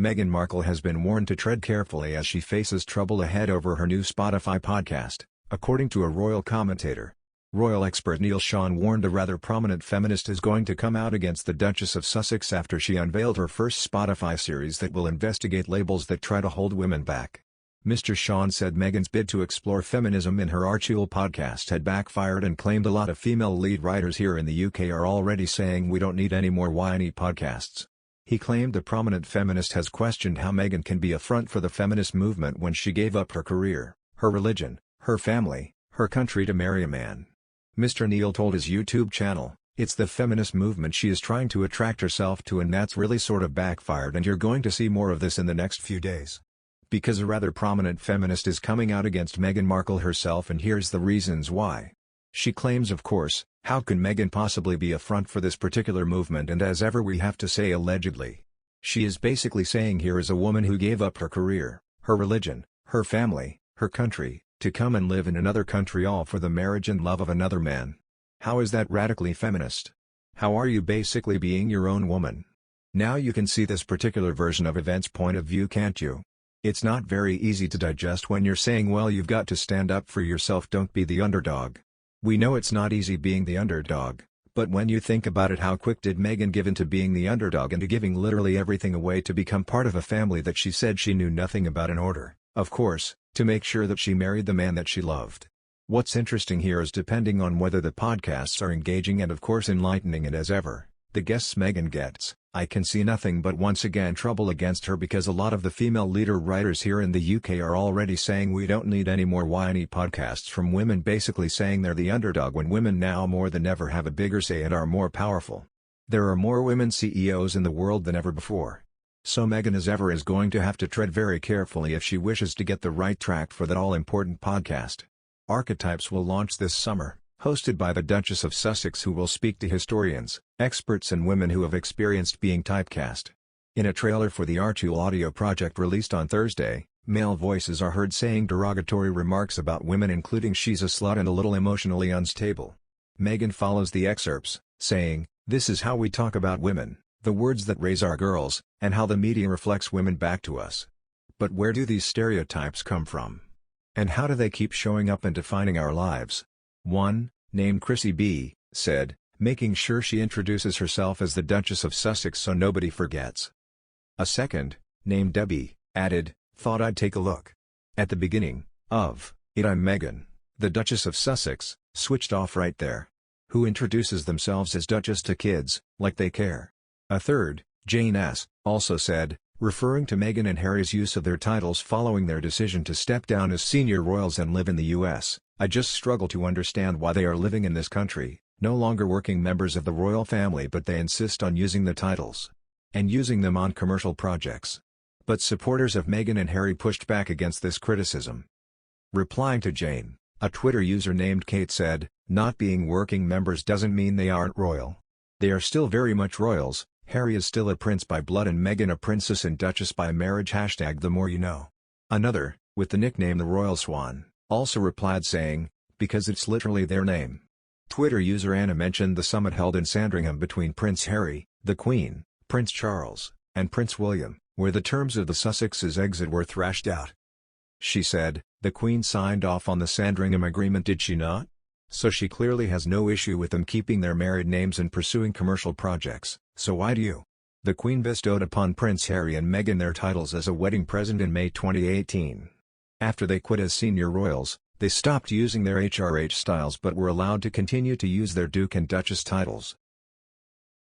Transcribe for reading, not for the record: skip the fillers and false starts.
Meghan Markle has been warned to tread carefully as she faces trouble ahead over her new Spotify podcast, according to a royal commentator. Royal expert Neil Sean warned a rather prominent feminist is going to come out against the Duchess of Sussex after she unveiled her first Spotify series that will investigate labels that try to hold women back. Mr. Sean said Meghan's bid to explore feminism in her Archewell podcast had backfired and claimed a lot of female lead writers here in the UK are already saying we don't need any more whiny podcasts. He claimed the prominent feminist has questioned how Meghan can be a front for the feminist movement when she gave up her career, her religion, her family, her country to marry a man. Mr. Neil told his YouTube channel, "It's the feminist movement she is trying to attract herself to, and that's really sort of backfired, and you're going to see more of this in the next few days." Because a rather prominent feminist is coming out against Meghan Markle herself, and here's the reasons why. She claims, of course, how can Meghan possibly be a front for this particular movement, and as ever we have to say allegedly. She is basically saying here is a woman who gave up her career, her religion, her family, her country, to come and live in another country all for the marriage and love of another man. How is that radically feminist? How are you basically being your own woman? Now you can see this particular version of events' point of view, can't you? It's not very easy to digest when you're saying, well, you've got to stand up for yourself, don't be the underdog. We know it's not easy being the underdog, but when you think about it, how quick did Meghan give in to being the underdog and to giving literally everything away to become part of a family that she said she knew nothing about, in order, of course, to make sure that she married the man that she loved? What's interesting here is, depending on whether the podcasts are engaging and of course enlightening, and as ever, the guests Meghan gets, I can see nothing but once again trouble against her, because a lot of the female leader writers here in the UK are already saying we don't need any more whiny podcasts from women, basically saying they're the underdog when women now more than ever have a bigger say and are more powerful. There are more women CEOs in the world than ever before. So Meghan as ever is going to have to tread very carefully if she wishes to get the right track for that all-important podcast. Archetypes will launch this summer, hosted by the Duchess of Sussex, who will speak to historians, experts and women who have experienced being typecast. In a trailer for the Archewell audio project released on Thursday, male voices are heard saying derogatory remarks about women, including "she's a slut" and "a little emotionally unstable." Meghan follows the excerpts, saying, "This is how we talk about women, the words that raise our girls, and how the media reflects women back to us. But where do these stereotypes come from? And how do they keep showing up and defining our lives?" One, named Chrissy B., said, making sure she introduces herself as the Duchess of Sussex so nobody forgets. A second, named Debbie, added, "Thought I'd take a look at the beginning of it. I'm Meghan, the Duchess of Sussex," switched off right there. Who introduces themselves as Duchess to kids, like they care. A third, Jane S., also said, referring to Meghan and Harry's use of their titles following their decision to step down as senior royals and live in the US, "I just struggle to understand why they are living in this country, no longer working members of the royal family, but they insist on using the titles. And using them on commercial projects." But supporters of Meghan and Harry pushed back against this criticism. Replying to Jane, a Twitter user named Kate said, "Not being working members doesn't mean they aren't royal. They are still very much royals. Harry is still a prince by blood and Meghan a princess and duchess by marriage. #the more you know." Another, with the nickname the Royal Swan, also replied saying, "Because it's literally their name." Twitter user Anna mentioned the summit held in Sandringham between Prince Harry, the Queen, Prince Charles, and Prince William, where the terms of the Sussexes' exit were thrashed out. She said, "The Queen signed off on the Sandringham Agreement, did she not? So she clearly has no issue with them keeping their married names and pursuing commercial projects, so why do you?" The Queen bestowed upon Prince Harry and Meghan their titles as a wedding present in May 2018. After they quit as senior royals, they stopped using their HRH styles but were allowed to continue to use their Duke and Duchess titles.